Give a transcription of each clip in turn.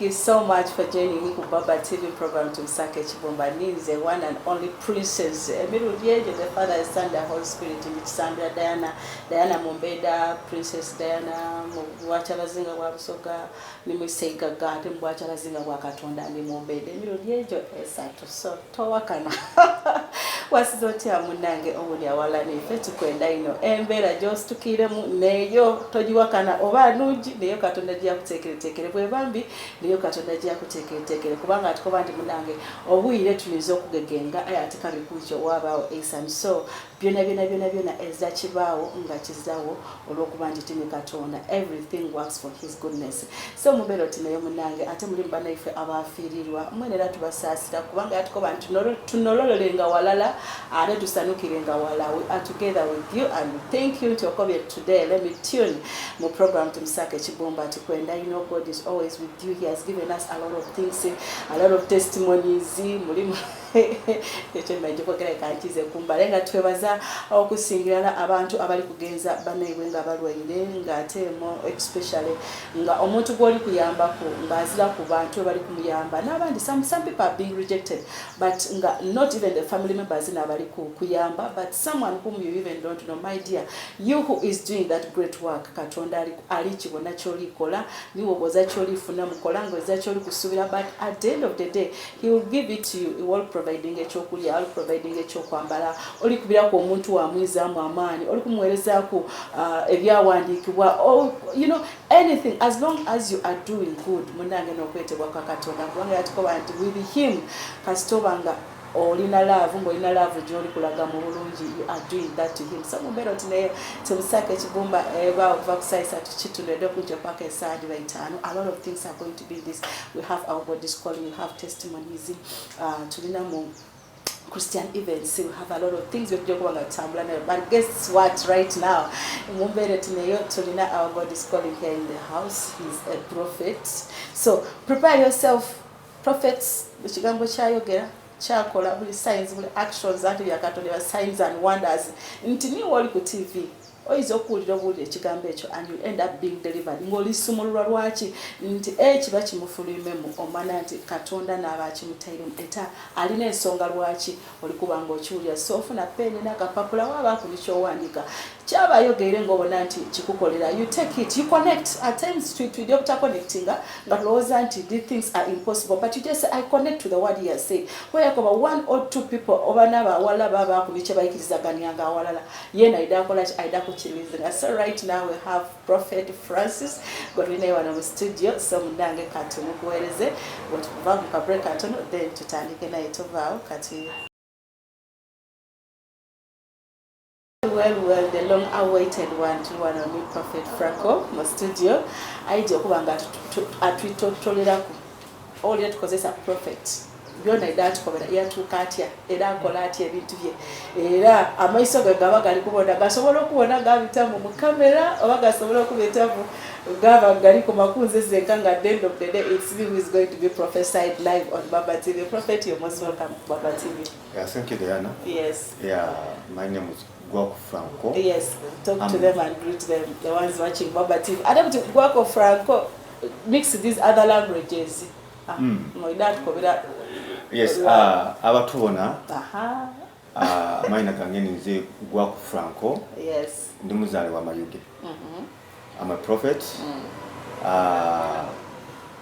you so much for joining me for Baba TV program to Msake Chibomba News, the one and only princess. The Father, the Son, the Holy Spirit, in Sandra Diana Mombeda, Princess Diana, Mwachalazinga Wabusoga, Nimusega Garden, Mwachalazinga Wakatonda, Mombeda, Mirujejo, Esato, so Towakana. Wasizoti amunange obuli awala nefe tukwenda ino embera just tukiremu neyo tojiwakana oba nuji neyo Katonda jya kutekeretekere bwe bambi neyo Katonda jya kutekeretekere kubanga atukoba ndi munange obuyire tulizo okugegenga ayati kali kucho wabao esan so byona ezza kibaawo nga kizawo olwokuba ndi timi Katonda everything works for his goodness so mubero tineyo munange ate muli mbana ife abafirirwa mwenera tubasaasira kubanga atukoba tunolololenga walala are tusanukirenga wala. We are together with you and thank you to Okobye today. Let me tune my program to Msake Chibomba to kwenda. You know God is always with you. He has given us a lot of things, a lot of testimonies. Mulimu yecho majokokera kanchize kumbalenga twebaza okusingirana abantu abali kugenza banayibwe nga balwaire nga atemo especially nga omuntu gwoli kuyamba ko ngazira ku bantu abali kumuyamba nabandi some people are being rejected but nga not even the family members nabali kuyamba but someone whom you even don't know. My dear, you who is doing that great work Katonda ali kibona kyoli kola niwo boza kyoli funa mukolango eza kyoli kusubira but at the end of the day he will give it to you. He will providing ekyokulya, ali providing ekyokwambala, oli kubira ku omuntu wa mwizamu amaani, oli kumwereza ku ebyawandiikibwa, you know, anything as long as you are doing good munange n'okwetebwa kwa Katonda kubanga yatukoba nti with him kasitobanga olina love ng'olina love gy'oli kulaga mu bulungi you are doing that to him so mubero tinaye tumusake Kibumba eba okuva kusayisa tukitundedde okujja paka esaadi bayitaano. A lot of things are going to be this. We have our body's calling, we have testimonies, tulina mu Christian events, we have a lot of things we're going to tambula nayo. But guess what, right now mumbere tuneyo tulina our body's calling here in the house. He's a prophet, so prepare yourself. Prophets ekigambo kyayogera chakola buli signs buli actions that ya Katonda signs and wonders nti ni wali ku TV oyizo okulira buli ekigambo ekyo and you end up being delivered ngoli sumulwa lwaki nti kiba kimufulimemu omana nti Katonda n'abaki mutairo eta alina ensonga lwaki oli kubanga okiwulira so ofuna peni n'akapapula waba kulicho wandika kyaba yogeire ngobona nti kikukolera you take it, you connect at times to doctor connecting nga loza nti these things are impossible but you just say I connect to the word he has said where koba one or two people obanaba wala baba kuliche bayikirizaganyanga walala yena idakola aidako chilizinga. So right now we have Prophet Francis Godwine wana mu studio so mundange kati mukuwereze what vavu ka break atono then tutandike na itovao kati. Well, the long-awaited one to one of me, Prophet Franco, my studio. I do kubanga atwitotolera ku all yet causes a prophet. Byona idati kobera yatukatya era kolati ebintu bye era amaiso gagaba gali kubona gasobola okubona gabita mu kamera oba gasobola okubita mu gaba gali ku makunze zenkanga at the end of the day it's me who is going to be prophesied live on Baba TV. Prophet, you're most welcome to Baba TV. Yeah, thank you, Diana. Yes. Yeah, my name is Gwaku Franco. Yes, talk to them and greet them, the ones watching Baba TV. Adam to Gwaku Franco mix these other languages. Yes, abatubona. Maina kangeni nze Gwaku Franco. Yes. Ndi muzale wa Mayuge. I'm a prophet.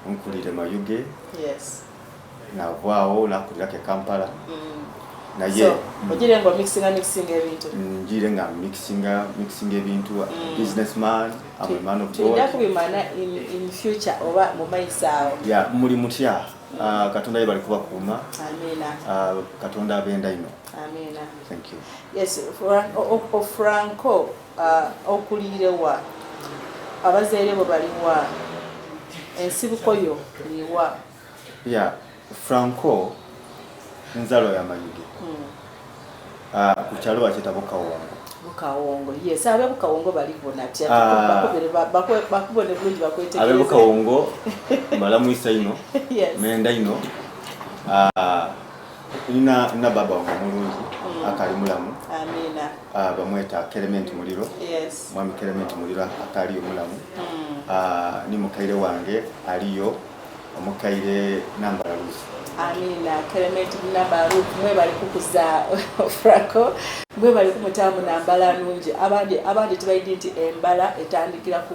Nkulire Mayuge. Yes. Na vwao nakulira ke Kampala. Na ye. So, ojire ngo mixing ebintu. Njire nga mixing ebintu. Businessman, I'm a man of God. Ndakubimana in future oba mu maisao. Yeah, muri mutya. Katonda yebali kuba kuma. Amina. Katonda abenda ino. Amina. Thank you. Yes, Franco okulirewa abazaire bo baliwa ensibuko yo liwa. Yeah, Franco nzalo ya Mayuge. Kuchalo achita Bukawongo. Yes, abe Bukawongo balibona ati bakubone bulungi bakwetegereza. Abe Bukawongo malamu isaino. Yes. Menda ino. Ina baba wange mulungi akali mulamu. Amina. Bamweta Clement Muliro. Yes. Mwami Clement Muliro akali mulamu. Ni mukaire wange aliyo omukaire namba Ruth. Amina Clement namba Ruth mwe bali kukuza Franco mwe bali kumutamu nambala nungi abandi tubayidi nti embala etandikira ku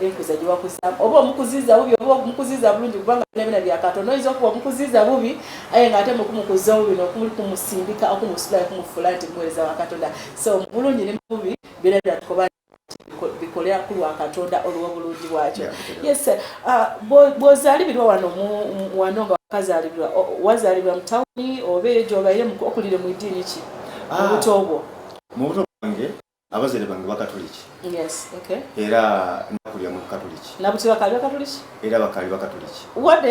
enkuza gye wakuza oba omukuziza bubi oba omukuziza bulungi kubanga nebina bya Katonda oyinza okuba omukuziza bubi aye ng'ate mukumukuza bubi n'okumuli kumusindika okumusula kumufula nti muweereza wa Katonda so bulungi ne bubi bira byatukoba bikolera ku lwa Katonda olwo bulungi bwakyo. Yes bw'ozaalibirwa wano nga wakazaalibirwa wazaalibwa mu tawuni oba egyo obaire okulire mu ddiini ki mu buto obwo? Mu buto bwange abazaire bange bakatoliki. Yes, okay. Era nakulira mu katoliki. Nabuti bakali bakatoliki? Era bakali bakatoliki.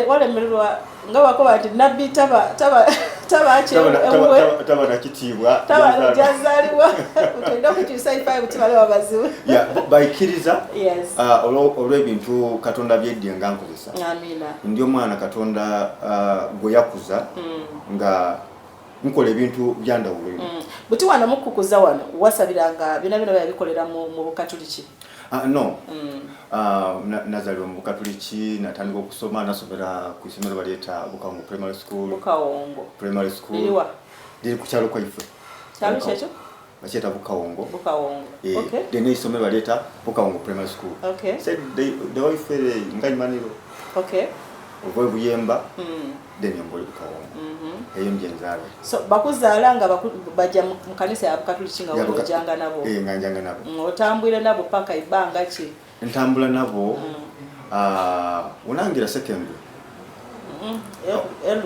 Walemererwa nga wakoba nti nabbi taba nakitiibwa taba jazaalibwa utenda kukyusa ifayo kutibale wabazibu. Baikiriza yes. Olw'ebintu Katonda byedde nga nkozesa. Amina. Ndi omwana Katonda gwe yakuza nga nkola ebintu byandawulo. Buti wano mukukuza wano wasabiranga bina babikolera mu Bukatoliki? No. Nazalibwa mu Bukatoliki natandika okusoma nasomera ku isomero baleeta Bukawongo Primary School. Bukawongo Primary School. Iliwa? Liri ku kyalo kwaife. Kyalo kyekyo? Bakyeta Bukawongo. Bukawongo. Okay. Dene isomero baleeta Bukawongo Primary School. Okay. Said they wifere nganyimaniro. Okay. Ovoye buyemba. Dene mboli Bukawongo. Eyo njenzaala. So bakuzaala nga bajja mu kanisa ya Bukatoliki nga wojanga nabo. Nganjanga nabo. Otambwire nabo paka ibanga ki? Ntambula nabo unangira secondary.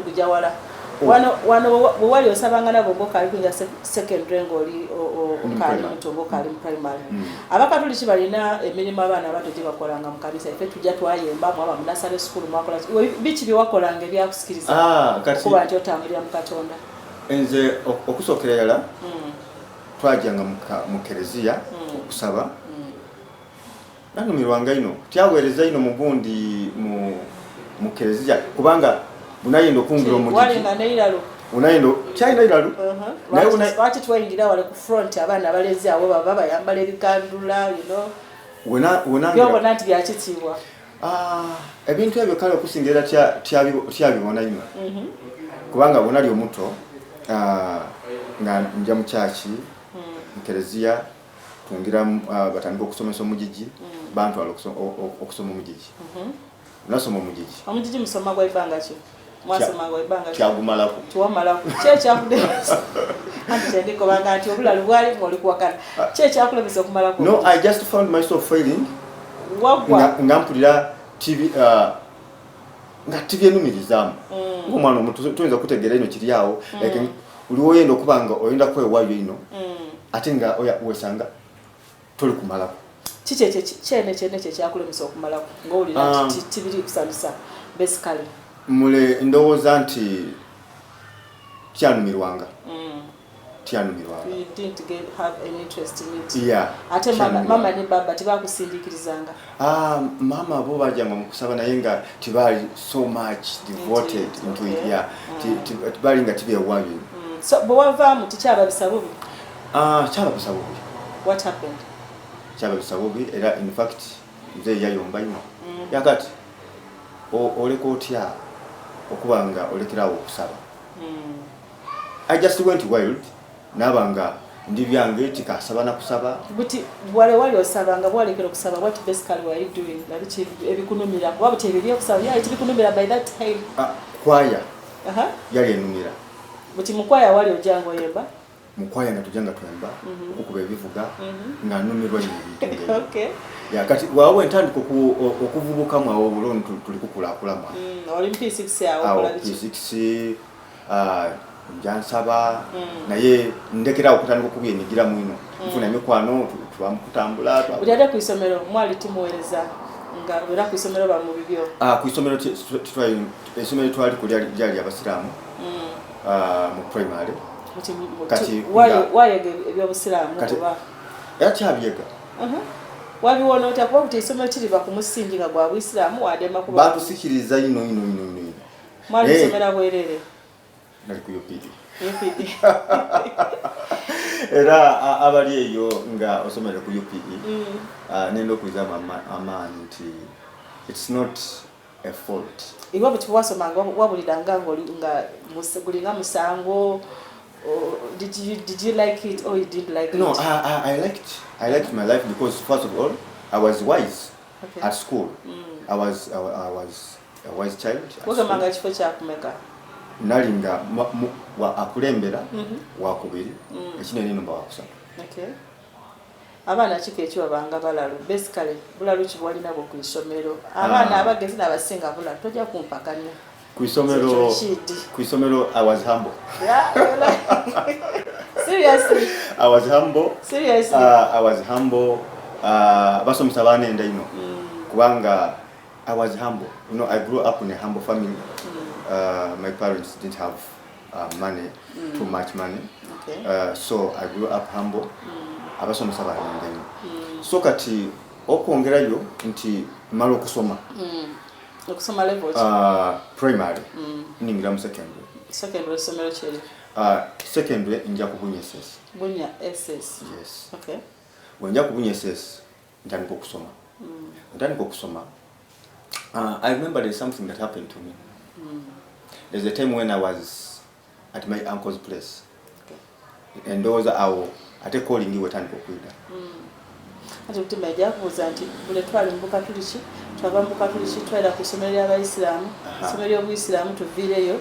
Kujja wala. Wano wali osabanga nabo boka ali kunja secondary ngoli okali mutobo kali primary. Abakatoliki balina emirimu abaana abato gye bakolanga mu kanisa ife tujja twayemba mu aba munasale school mwakola bichi byakolanga ebyakusikiriza. Kuba nti otambulira mu Katonda. Enze okusookera yala twajjanga mu kereziya okusaba. Nanumirwanga ino tyaweereza ino mu gundi mu kereziya kubanga bunayendo kungira omujiji. Wali nga neiralo. Unayendo china iralo. Wati twayingira wale ku front abaana abalezi awo baba bayambala ebikandula you know. Wona byobona nti byakitibwa. Ebintu ebyo kale okusingira tyabibona ino. Kubanga bonali omuto nga nja mu church mu kereziya tungira batandika okusomesa omujiji bantu okusoma omujiji. Nasoma omujiji. Omujiji musoma gwa ibanga ki? Mwasoma gwa ibanga ki? Kyagumalako. Tuwamalako. Kyakude. Anti ndiko banga ati obulali bwali ngoli kuwakana. Kyakulebisa okumalako. No, I just found myself failing. Wagwa. Ngampulira TV nga TV enumirizamu. Ng'omwana omuntu tuyinza kutegeera ino kiri awo like uliwo oyenda okubanga oyenda kwewayo ino. Ate nga wesanga toli kumalako. Kyene kyakulemesa okumalako ng'owulira nti tibiri kusanyusa basically. Mule ndowooza nti tyanumirwanga. Tyanumirwanga. You didn't have any interest in it. Yeah. Ate mama ne baba tibakusindikirizanga. Mama bo bajjanga mu kusaba naye nga tibali so much devoted into it. Yeah. Tibali nga tibyewayo. So bwavaamu tikyababisa bubi? Kyababisa bubi. What happened? Kyababisa bubi era in fact nze yayomba ino. Yakati oleka otya okubanga olekerawo okusaba. I just went wild nabanga ndi byange tikasaba na kusaba. Buti wali osabanga bwalekera okusaba what basically were you doing? Nabichi ebikunumira waba tebibye okusaba yali tibikunumira by that time. Kwaya. Yali enumira. Buti mukwaya wali ojango yemba? Mukwaya nga tujanga twemba okukuba ebivuga nga numirwa nyingi. Okay. Ya kati wawe ntandika okuvubuka mu awo buloni tuli kukulakulama. Oli P6 yawo kola bichi. P6 jansaba naye ndekera okutandika okubyenyigira mu ino. Nfuna emikwano twamukutambula twa. Ujade ku isomero mwali tumuwereza nga era ku isomero ba mu bibyo. Ku isomero isomero twali kuli yali abasiramu. Mu primary. Kati wayege ebyobusiramu kuba. Yakyabyega. Wabiwona otakuba kuti isomero kiri bakumusingi nga gwa Buisiramu wadema kuba. Batusikiriza ino. Mwali isomero bwerere. Nali ku UPD. UPD. Era abali eyo nga osomere ku UPD. Nendo kuiza amaanyi nti it's not a fault. Iwa buti wasomanga wabulidanga nga gulinga musango. Did you like it or you didn't like No, it? I liked my life because first of all I was wise at school. I was a wise child. Wagamanga kifo kya kumeka. Nalinga wa akulembera wa kubiri ekinene nomba wa kusatu. Okay. Abaana kike ekyo banga balalu basically bulalu kibwali nabo ku isomero. Abaana abagezi n'abasinga bulalu tojja kumpakanya. Ku isomero I was humble. Yeah. Seriously. I was humble. Seriously. I was humble. Basomesa banenda ino. Kubanga I was humble. You know, I grew up in a humble family. My parents didn't have money, too much money. Okay. So I grew up humble. Abasomesa banenda ino. So kati okwongerayo nti malo kusoma. Okusoma level primary. Ningira mu secondary. Secondary somero cheri. Secondary nja kubunya SS. Bunya SS. Yes. Okay. Wenja kubunya SS ntandika okusoma. Ntandika okusoma. I remember there's something that happened to me. There's a time when I was at my uncle's place. Okay. And those are ate calling you wetandika okwida. Ati mtimeja kubuza nti bule twali mbuka tulichi twava mbuka tulichi twenda ku somero y'abayisilamu somero y'obuyisilamu tuvireyo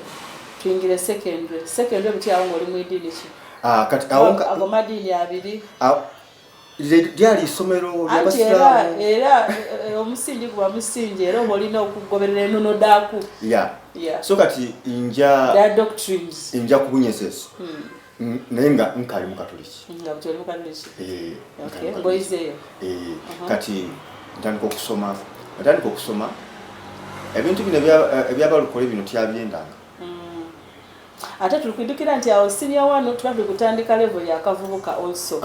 tuingire secondary buti awo ngoli mwidini ki kati awonka ago madini abiri lyali isomero ly'abasilamu era omusingi kuba musingi era olina okugoberera enono daaku yeah so kati inja their doctrines inja kubunyesesa naye nga nkali mu katoliki nga butoli mu katoliki okay ngoizeyo kati ntandika okusoma ebintu bino ebyabalukole bino tyabyendanga ate tulikudukira nti awo senior one tubadde kutandika level ya kavubuka also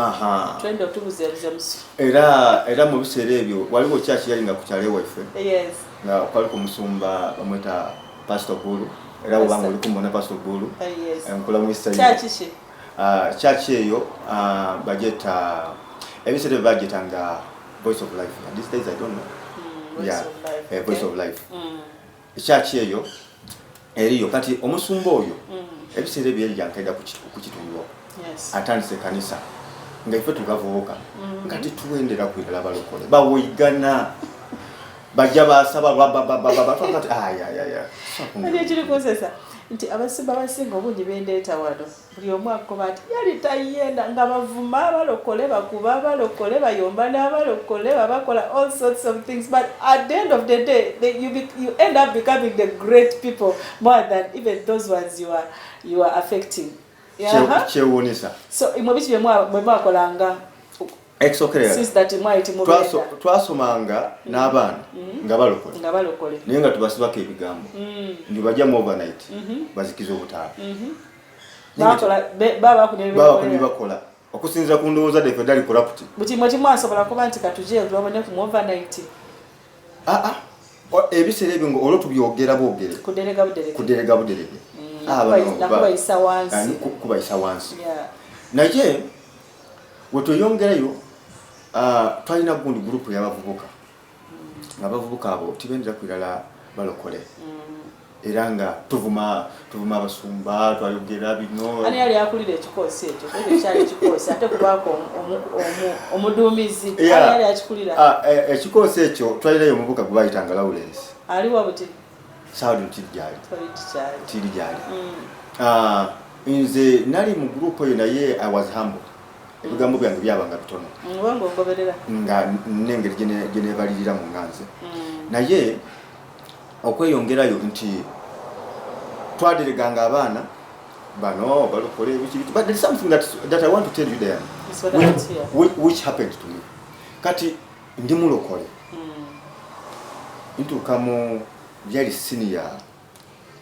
twende otubuzebuze musu era mu biseera ebyo waliwo church yali nga ku kyalo waffe yes nga kwali ku musumba bamweta Pastor Gulu era obanga oli kumbona Pastor Gulu yes enkola mu Easter church eyo bajeta ebiseera bajetanga Voice of Life and these days I don't know Voice of Life church eyo eriyo kati omusumba oyo ebiseera byali yankaida ku kitundu atandise kanisa nga ife tukavubuka nga tituwendera kwirala balokole bawoigana bajja basaba batwakati ali kiri kozesa nti abasimba basinga obungi bendeeta wano buli omu akoba ati yali tayenda nga bavuma abalokole bakuba abalokole bayomba n'abalokole babakola all sorts of things but at the end of the day you end up becoming the great people more than even those ones you are affecting. Chewonisa. So imwe bichi bwe mwakolanga since that mwaiti mubenda twasomanga n'abaana nga balokole naye nga tubasibako ebigambo ndi bajja mu overnight bazikiza obutaala baba bakola okusinza ku ndowooza ddefe dali corrupt buti mwe timwasobola kuba nti katuje tulabone ku overnight ebiseera ebyo olwo tubyogera boogere kuderega buderege kubayisa wansi naye wetweyongerayo twalina gundi gurupu y'abavubuka abavubuka abo tibendera kwirala balokole era nga tuvuma abasumba twayogera bino ani yali akulira ekikoosi ekyo kubanga kyali ekikoosi ate kubaako omuduumizi ani yali akikulira ekikoosi ekyo twalirayo omuvubuka gwe bayitanga Lawrence aliwa buti saudi tiri gyali nze nali mu gurupu eyo naye I was humble ebigambo byange byabanga bitono nga nengeri gye neebalirira mu nganze naye okweyongerayo nti twadereganga abaana bano balokole ebiki but there is something that I want to tell you there which happened to me kati ndi mulokole ntuuka mu byali senior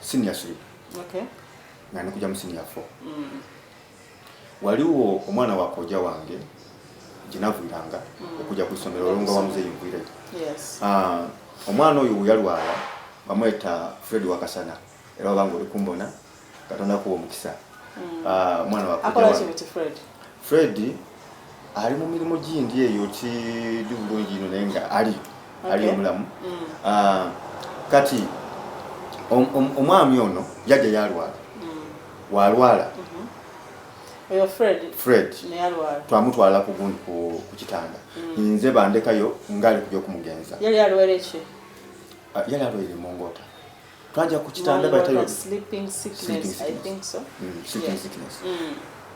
3 nga nikuja mu senior 4 waliwo omwana wa koja wange ginavuiranga okuja ku isomero olonga wa muzeeyi mvire omwana oyo yalwala bamweta Fred Wakasana era obanga oli kumbona Katonda kuwa omukisa omwana wa koja wange Fred ali mu mirimu gindi eyo ti dubulungi ino naye nga ali omulamu kati omwami ono yajja yalwala walwala oyo Fred twamutwala ku kitanda nze bandekayo ngali kujja okumugenza yali alwala ki yali alwaire mongota twajja ku kitanda bayitayo sleeping sickness I think so sleeping sickness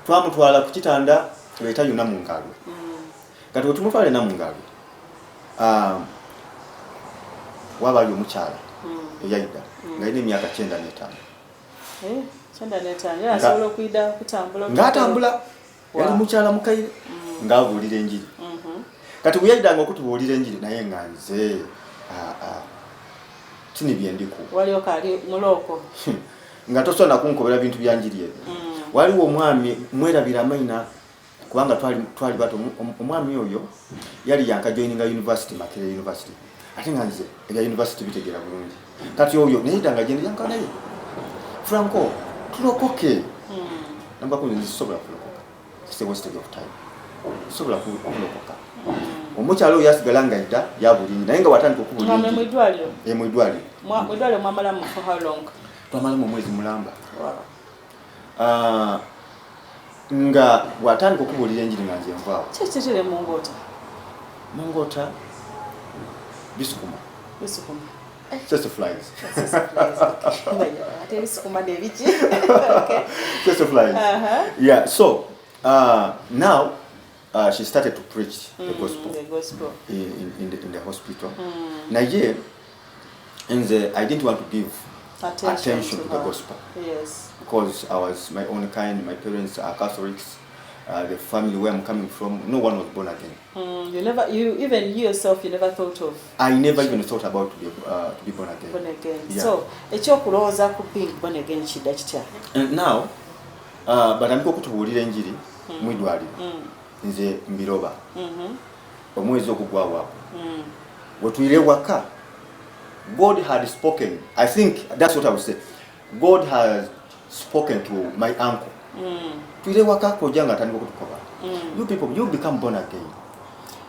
twamutwala ku kitanda bayitayo Namungalwe kati wetumutwale Namungalwe wabayo omukyala eyayida nga ine emyaka 95 asobola okuyida kutambula ng'atambula yali mukyala mukaire ng'abuulira enjiri kati bwe yayidanga okutubuulira enjiri naye nga nze tini byendiku waliwo kali muloko nga tosobola kunkobera bintu bya njiri ebyo waliwo omwami mwerabira amaina kubanga twali bato omwami oyo yali yankajoininga university Makerere University ate nga nze ebya university bitegera bulungi kati oyo neyidanga gyendi yanka naye Franco tulokoke namba kunzi zisobola kulokoka it's a waste of time sobola kulokoka omukyalo yasigala nga idda yabulinyi naye nga watandika okubulinyi mwidwaliro mwamala mu for how long twamala mu mwezi mulamba nga watandika okubulira enjiri nga nze nvaawo kyekitere mongota bisukuma Just flies. Just flies. Yeah. So now she started to preach the gospel. The gospel in the hospital. Now I didn't want to give attention to the gospel. Yes. Because I was my own kind. My parents are Catholics. The family where I'm coming from, no one was born again. Even you yourself, you never thought of. I never even thought about to be born again. Born again. Yeah. So, ekyokulowooza ku being born again kidda kitya? And now, batandika okutubuulira enjiri mu idwaliro. Nze mbiroba. Omwezi okugwawo. Wetuyire waka. God had spoken. I think that's what I would say. God has spoken to my uncle. Tuyire waka kojanga atandika okutukoba. You people, you become born again.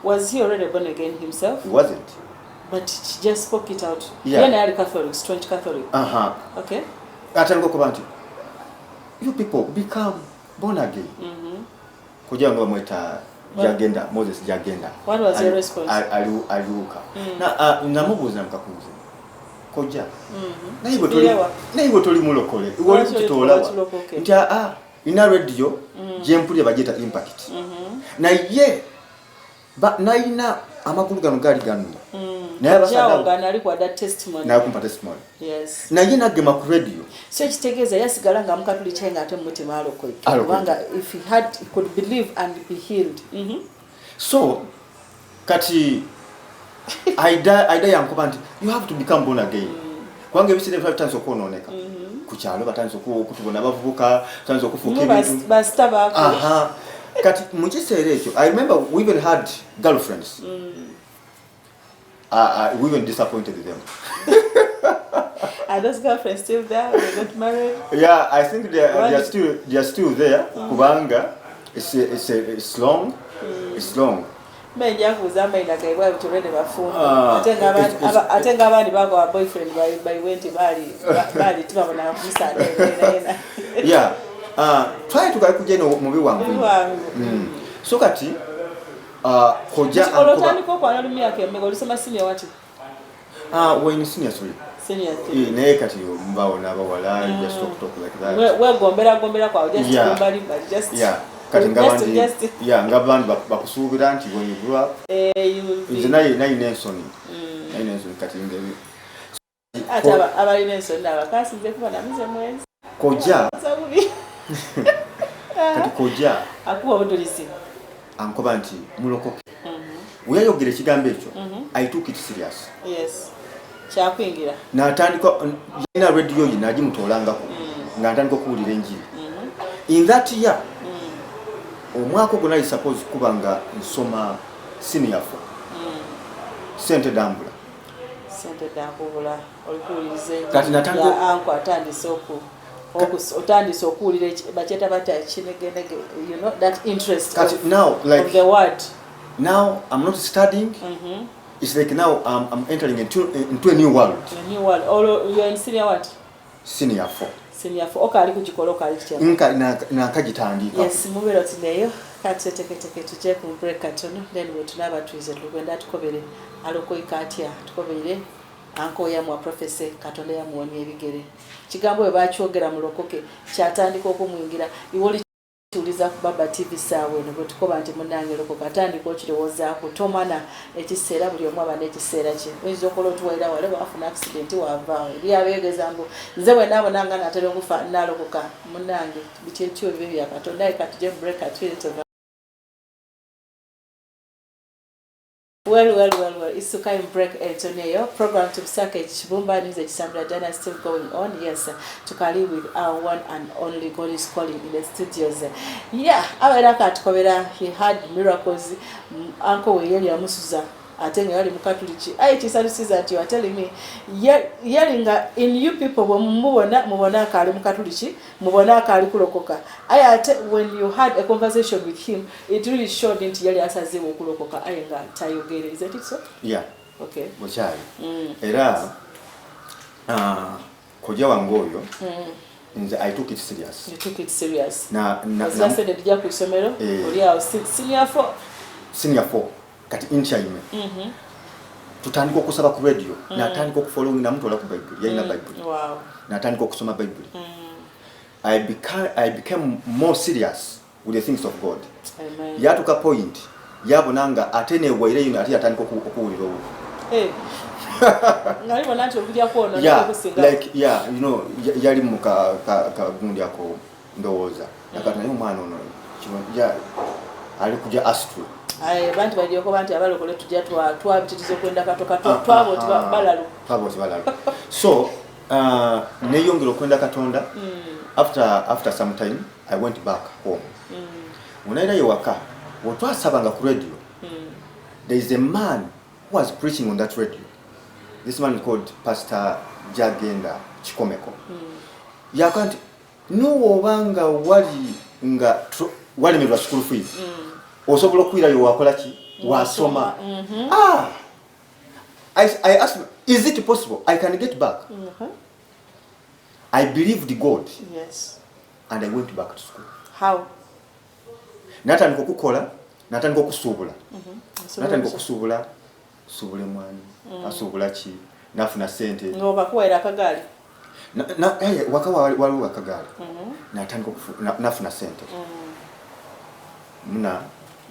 Was he already born again himself? He wasn't. But he just spoke it out. Yeah. When are Catholic, strange Catholic. Okay. Atandika okuba nti you people become born again. Kojanga mweta jagenda Moses jagenda. What was your response? Aliuka. Na namubuuza mkakunze. Koja. Naiwe toli mulokole. Iwe tutolawa. Nti ina radio jempulye bageta impact. Na ye naina amakulu gano gali gano. Naye basada ganali kwa that testimony. Na kumpa testimony. Yes. Na ye nagema ku radio. So kitegeeza yasigala nga mukatuli chenga ate mutima aloko. Kubanga if he could believe and be healed. So kati aida yankuba nti you have to become born again. Kwange bisire bitanzo kuononeka. Kuchalo batanzo kutubona bavubuka tanzo kufuka ibintu bastaba kati mukiseera ekyo I remember we even had girlfriends. We even disappointed them. Are those girlfriends still there? They got married? Yeah, I think they are still there. Kubanga it's long. It's long. Menja kuzamba inakaibwa biturende bafumba atenga abandi bako boyfriend by went bali tubabona kumusana nena. Yeah. Try to kujja no mubi wangu. So kati koja olotani ko kwa nalumi yake mmego lisema senior wati. When senior 3. Senior 3. Naye kati mbaona abawala just talk like that. We gombera kwa just kumbali just. Yeah. Kati ngabandi bakusuubira nti when you grow up nze nayi Nelson kati ngeri ata abali Nelson abakasinze kuba namize mwezi koja kati koja akuwa odolisi ankoba nti mulokoke uyayogera ekigambo ekyo I took it serious. Yes. Kyakwingira natandika ina radio yi nagimutoolangako nga ntandika okuwulira enjiri in that year omwaka ogwo nali suppose kuba nga nsoma senior 4 sente dambula olikuwulirize kati natandika anko otandise okuwulira bakyeta bata kinegenege you know that interest kati now like of the word. Now I'm not studying It's like now I'm entering into a new world. A new world. Or you are in senior what? Senior 4. Senior 4. Okay, kujikola okali na kagitandika. Yes, mubero tineyo. Kati teke tuje ku break katono. Then we tunaba tuize lugenda tukobere. Aloko ikatia tukobere. Anko ya mwa professor Katonda ya muoni ebigere. Kigambo we bakyogera mulokoke kyatandika okumwingira. Iwoli tuliza ku Baba TV sawe ne tukoba nti munange loko katandika okirowooza ku tomana ekiseera buli omu abane ekiseera kye. Oyinza okola otuwaira wale bafuna accident wava. Byabegeza mbu nze bwe nabona nga natera okufa nalokoka munange bityetyo bibe bya Katonda ikatuje break atwire. Well, it's to kind of break Antonio. Program to Sakech Chibumba News Sandra Dana still going on. Yes, to carry with our one and only God is calling in the studios. Yeah, he had miracles. Uncle Yeli Amusuza. I tell you, Mukatulichi. I just that you are telling me, yelling in you people Mubona Kari Mukatulichi, Mubona Kari Kurokoka. When you had a conversation with him, it really showed into Yeli Asaziwo Kurokoka. I ain't Tayo Gere. Is that it so? Yeah. Okay. Mochai. Era Koja Wangoyo. I took it serious. You took it serious. Na said that Jaku Somero, Oria senior 4. Senior 4. Kati incha ime. Tutandika okusaba ku radio. Natandika okufollowing na mtu ala ku Bible. Yaina Bible. Wow. Natandika okusoma Bible. I became more serious with the things of God. Amen. Yatuka point. Yabonanga atene waire yino ati atandika okuwulira owo. Ngalibo nacho kujja kuona kusinga. Like you know yali mu ka gundi yako ndowooza. Nakati nayo mwana ono. Ali kuja astro. Bantu balyoko bantu abalokole tujja twabitirizo kwenda katoka twabo tibalalu. So neyongera okwenda Katonda. After some time I went back home. Unaira yewaka otwasabanga ku radio. There is a man who was preaching on that radio. This man is called Pastor Jagenda Chikomeko. Yakanti nuwobanga wali mirwa school fees. Osobola okuira yo wakola ki wasoma. I asked him, is it possible I can get back? I believed God. Yes. And I went back to school. How? Natandika okukola, natandika okusubula. Natandika okusubula, subule mwani, asubula ki, nafuna sente. Ngoba kuwaira akagali. Wakawa waliwo akagali. Natandika nafuna sente. Muna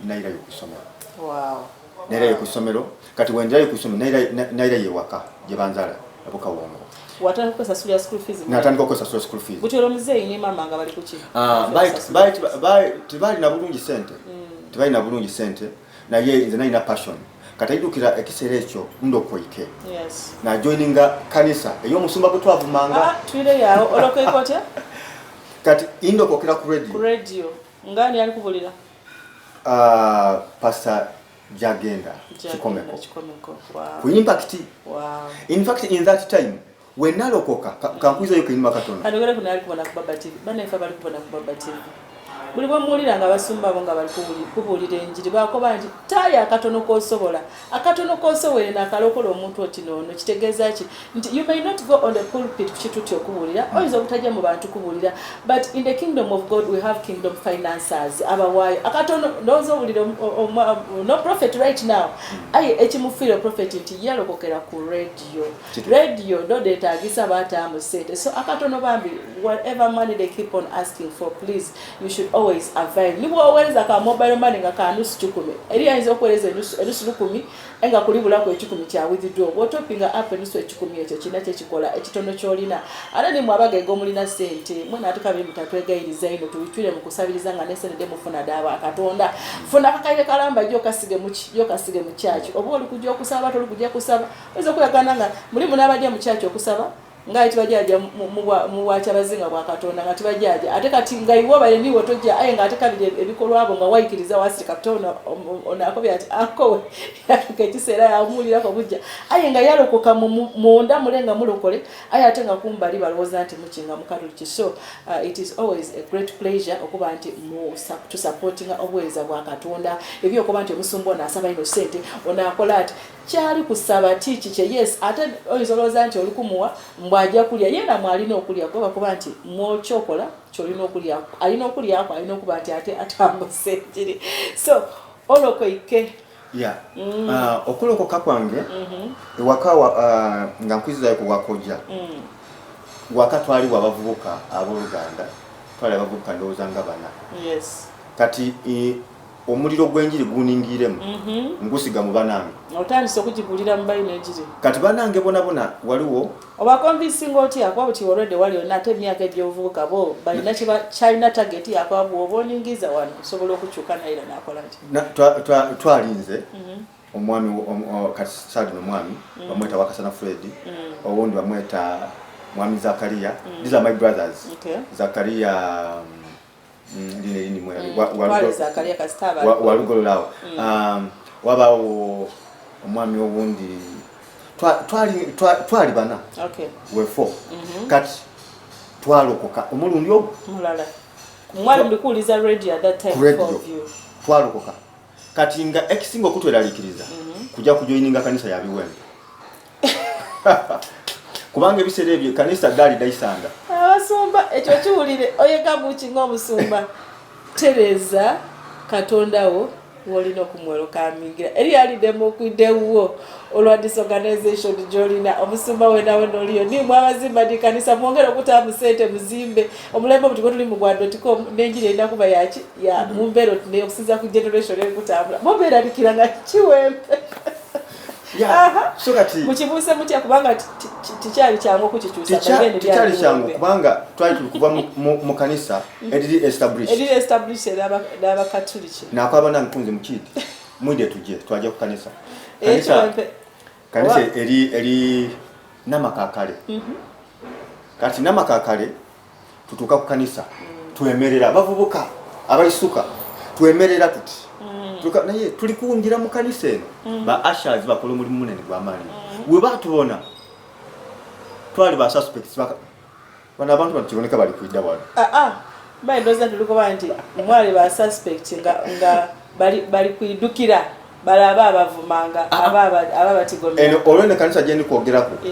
naira yokusomero. Wow. Naira yokusomero kati wendera yokusomero naira yewaka jebanzala abuka wongo. Watandika kusasula school fees. Natandika kusasula school fees. Butero muzee ni mama nga bali kuki. By tibali na bulungi sente. Tibali na bulungi sente na ye nze naina passion. Katayidukira ekisere ekyo ndokoike. Yes. Na joininga kanisa eyo musumba gwe twavumanga. Twire yawo olokoike otya? Kati indokokera ku radio. Ku radio. Ngani ali kubulira? Pastor Jagenda Chikomeko. Wow. Ku impact. Wow. In fact, in that time, when nalokoka, kankuiza yuko inima Katonda. Kadogera kuna ali kubona ku Baba TV. Bana ifa bali kubona ku Baba TV. Buli bamulira nga basumba bonga bali kubulira enjiri bakoba nti taya akatono kosobola. Akatono kosowere na kalokolo omuntu otinono kitegeeza ki nti you may not go on the pulpit kuchituti okubulira oyinza okutajja mu bantu kubulira, but in the kingdom of God we have kingdom financiers abawayo akatono ndozo bulira no prophet right now ekimufira prophet nti yalokokera ku radio do detagisa batamu sente, so akatono bambi whatever money they keep on asking for, please you should always avail. Nibo always aka mobile money nga kanusu 10 eri yanzo okweleza enusu 10 enga kulibula ko 10 kya withdraw wotopinga up enusu 10 ekyo kina kye kikola ekitono kyolina ala ni mwabaga egomulina sente mwena atakabe mutatwegayiriza ino tuwitwire mu kusabiriza nga nesene de mufuna daba akatonda funa kakaire kalamba jo kasige mu church obo oli kujja okusaba to oli kujja kusaba ezo kuyagana nga muli munabajja mu church okusaba nga tibajaja mu bwakyabazinga bwa Katonda nga tibajaja ate kati nga iwo bale niwo tojja aye nga ate kabiri ebikolwa abo nga wayikiriza wasirika Katonda onakobya ati akowe kekiseera yamulirako bujja aye nga yalokoka munda mulenga mulokole aye ate nga kumbali balowooza nti mukinga mukatoliki. So it is always a great pleasure okuba nti to supporting obuweereza bwa Katonda ebyo okuba nti omusumba onaasaba ino ssente onaakola ati kyali kusaba tiiki kye yes ate oyinza nti oli kumuwa mbw'ajja kulya yena mwalina okulya kuba nti mwokyokola kyolina okulya alina okulyako alina okuba nti ate atambuse njiri. So olokoike okulokoka kwange ewaka nga nkwizizayo ku Bwakojja waka twali abavubuka abooluganda twali abavubuka ndowooza nga bana kati omuliro gw'enjiri guningiremu ngusiga mu banange otandise okugigulira mu bayina enjiri kati banange bonabona waliwo obakonvinsinga otya akuba buti olwedde wali olina ate emyaka egy'obuvubuka bo balina kyalina tageti yakuba bw'oba oningiza wano osobola okukyuka naye nakola nti twalinze omwami kati sadino omwami bamweta Wakasana Fred owundi bamweta mwami Zakaria. These are my brothers. Zakaria walugololawo wabaawo omwami owundi twali bana wefo kati twalokoka omulundi ogwo mwali mulikuwuliza radio at that time for you twalokoka kati nga ekisinga okutweraliikiriza kujja kujoyininga kanisa ya Biwembe kubanga ebiseera ebyo kanisa ddali dayisanga abasumba ekyo kiwulire oyeka bukinga omusumba tereza Katondawo wolina okumweroka amingira eri alidemu okwiddewuwo olwa disorganization gyolina omusumba wenawe noliyo nimwe abazimba di kanisa mwongere okutaamu ssente muzimbe omulembe omutuko tuli mu Gwaku n'enjiri erina kuba yaki ya mumbeero okusinza ku generation ekutambula mubeeralikira nga Kiwempe so kati mukibuuse mutya kubanga tikyali kyangu okukikyusa tikyali kyangu kubanga twali kuva mu kanisa eriri established n'Abakatuliki nakwaba nankunze mukiiti mwide tujje twajja ku kanisa eri Namakakale kati Namakakale tutuuka ku kanisa twemerera abavubuka abayisuka twemerera tuti naye tuli kuwungira mu kanisa eno ba ushers bakola omulimu munene gw'amaanyi we batubona twali ba suspects bana abantu bakiboneka bali kuidda wano bayidoza tulikuba nti mwali ba suspect nga bali kuidukira balaba abavumanga ababatigomera eno olwene kanisa gye ndikwogerako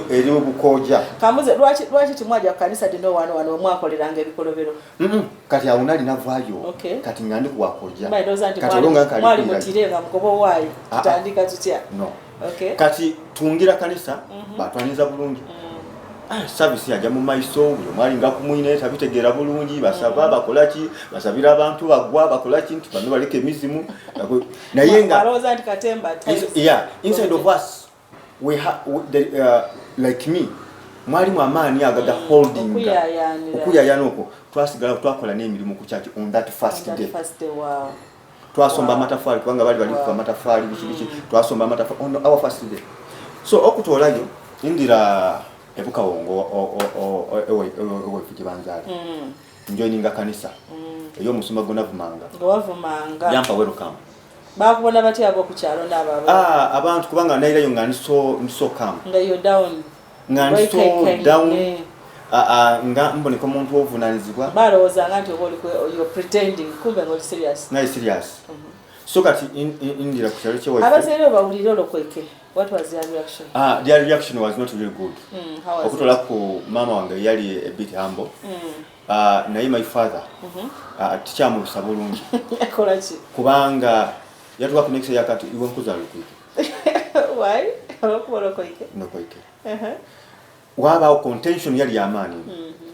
eri Obukojja kamuze lwaki timwajja ku kanisa dino wano omwakoleranga ebikolobero kati awo nali navaayo kati nga ndi ku Bwakojja kati olonga mwali mutire nga mugobo waayo tutandika tutya kati tungira kanisa batwaniza bulungi service yajja mu maiso buli mwali nga kumwine tabitegeera bulungi basaba bakolaki basabira abantu bagwa bakolaki nti bano baleke emizimu naye nga inside of us we like me mwali mu amaani agaga holding okuyayana okwo twasigala twakola n'emirimu ku church on that first day twasomba amatafaali kubanga bali kufa amatafaali biki twasomba amatafaali on our first day so okutoolayo indira ebukawongo ewe fukibanzali njoininga kanisa eyo musumba gona vumanga yampa welcome bakubona batya abo ku kyalo n'ababa abantu kubanga nairayo nga niso kam nga yo down nga niso down nga mbone ko muntu ovunanizibwa balowooza nga nti you're pretending kumbe ngo serious so kati indira ku kyalo kyewe abazero bawulira olokweke. What was their reaction? Their reaction was not really good. How was okutola ku mama wange yali a bit humble. Naye my father tichamu busabulungi. Yakolachi. Kubanga yatuwa connection yakati iwe nkuza lukwike. Why? Olokubolo koike. No koike. Waba contention yali yamani.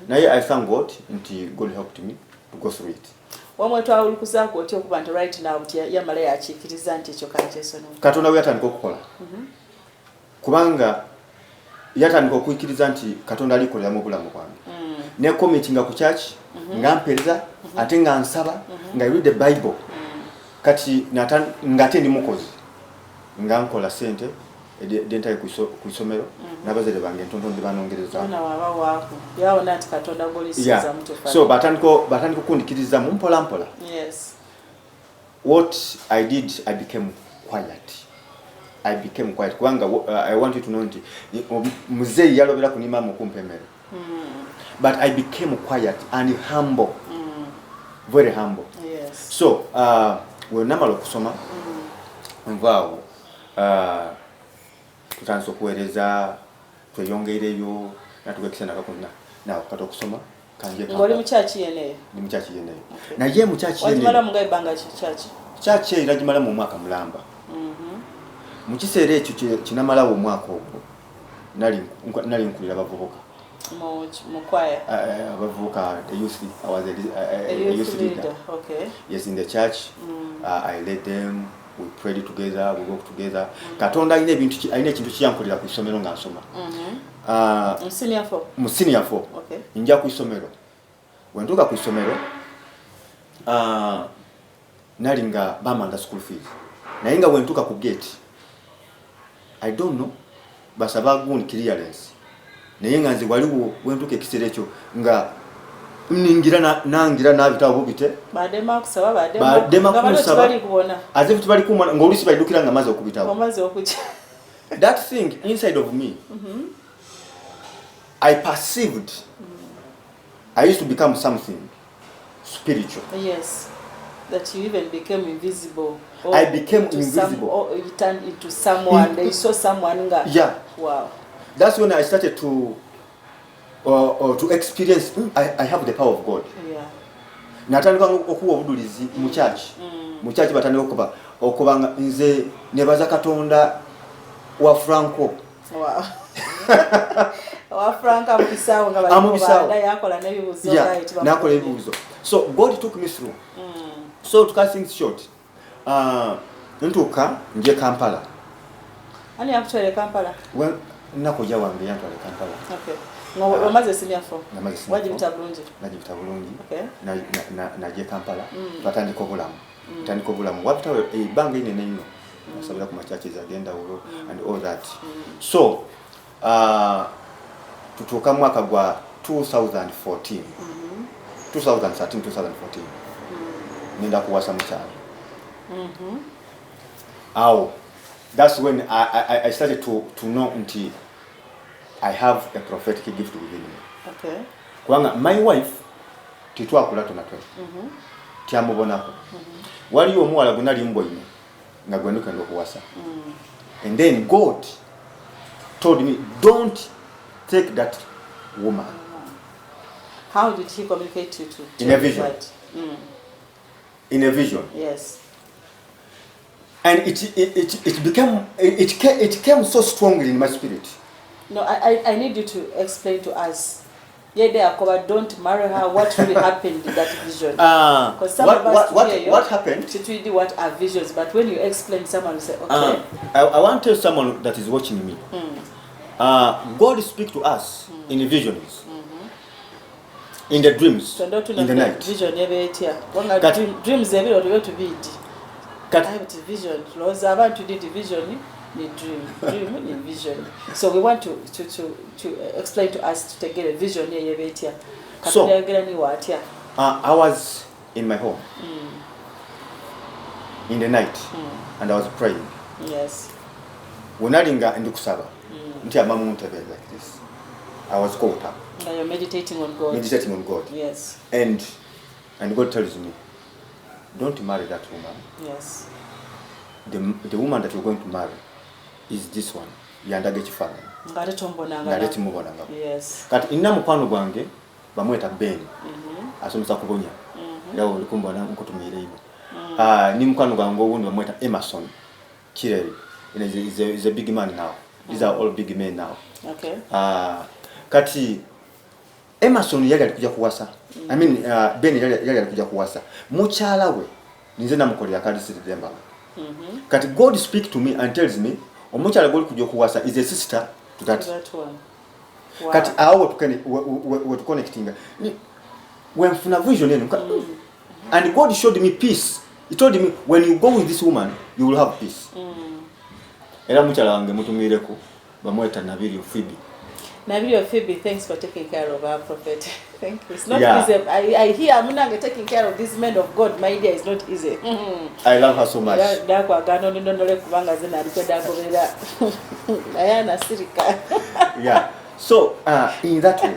Naye I thank God nti God helped me to go through it. Wamwe twawulikuzaako otya okuba nti right now nti yamala yakiikiriza nti ekyo kanteesono Katonda we yatandika okukola kubanga yatandika okuyikiriza nti Katonda alikolera mu bulamu bwange ne committinga ku church nga mpereza ate nga nsaba nga read the Bible kati ngate ndi mukozi nga nkola sente dentaye ku isomero nabazere bange ntontonde banongereza so batandiko kundikiriza mu mpola. Yes. What I did, I became quiet. Kubanga I want you to know nti muzeyi yalobera kunima mu kumpemere. But I became quiet and humble. Very humble. Yes. So we namala okusoma nvaawo tutandise okuweereza tweyongereyo natugekisa nakakuna nawe kata okusoma kanje ngoli mu church yeneyo. Ndi mu church yeneyo. Naye mu church yeneyo wajimala mungaye banga church iragimala mu mwaka mulamba. Mu kiseera ekyo kinamalawo omwaka ogwo nali nkulira abavubuka mu choir. Abavubuka the youth, I was a youth leader. Okay. Yes, in the church. I led them, we prayed together, we worked together. Katonda ayina ekintu kyankolera ku isomero nga nsoma. Mu senior 4. Okay. Njja ku isomero. Wentuuka ku isomero nali nga bamanda school fees. Naye nga wentuuka ku gate, I don't know, basaba gundi clearance. Naye nga nze waliwo wentuuka ekiseera ekyo nga ningira nangira nabitabo bubite badema kusaba bali kubona as if tubali kumwana ngolusi balidukira nga maze okubitabo amaze okuja. That thing inside of me, I perceived I used to become something spiritual. Yes, that you even became invisible. I became invisible. Or you turned into someone. They saw someone. Yeah. Wow. That's when I started to experience I have the power of God. Yeah. Natandika okuwa obudulizi mu church. Mu church batandika okubanga nze nebaza Katonda wa Franco. Wow. Wa Franco mukisawo nga bali yakola nebibuzo right. Nakola ebibuzo. So God took me through. So to cut things short, ntuka nje Kampala. Ani actually Kampala? Well, nakoja wange yantwale Kampala. Okay. No, omaze senior 4. Waje bitabulungi. Naje bitabulungi. Okay. Naje Kampala. Twatandika obulamu. Twatandika obulamu. Wapita banga ine neno. Nasabira ku machache zagenda ulo and all that. So, tutuka mwaka gwa 2014. 2013-2014. Nenda kuwasa mchana. That's when I started to know until I have a prophetic gift within me. Okay. Kwanga my wife titwakula tonatwe. Tyamubonako. Wali omuwala gunali mboyine nga gwenuka ndokuwasa. And then God told me, don't take that woman. How did he communicate to in a vision? In a vision. Yes. And it came so strongly in my spirit. No, I need you to explain to us. Don't marry her. What really happened in that vision? Because some of us what happened? To what are visions, but when you explain, someone will say, okay. I want to tell someone that is watching me. God speaks to us in visions. In the dreams, in the night. Vision, dreams, to be vision. About to do vision, dream, vision. So we want to explain to us to get a vision. So I was in my home in the night and I was praying. Yes. When I didn't get into Kusaba, like this, I was caught up. Now you're meditating on God. Meditating on God. Yes. And God tells me, don't marry that woman. Yes. The woman that you're going to marry is this one. Yandage chifana. Ngaleti mubonanga. Yes. Kati inna mukwano gwange bamweta Ben. Asomesa kubonya. Yawo likumba na nkutumire ino. Ni mukwano gwange owundi bamweta Emerson Kireri. Is a big man now. These are all big men now. Okay. Kati Emerson yali alikuja kuwasa. I mean Ben yali alikuja kuwasa. Muchala we ninze namukolera kali sitemba. Kati God speak to me and tells me omuchala goli kuja kuwasa is a sister to that one. Wow. Kati awo we connecting. When funa vision and God showed me peace. He told me when you go with this woman you will have peace. Era muchala wange mutumireko bamweta Nabiri Phoebe. Nabiri Phoebe, thanks for taking care of our prophet. Thank you. It's not Yeah. easy. I hear Munange taking care of these men of God. My idea is not easy. I love her so much. Yeah. So, in that way,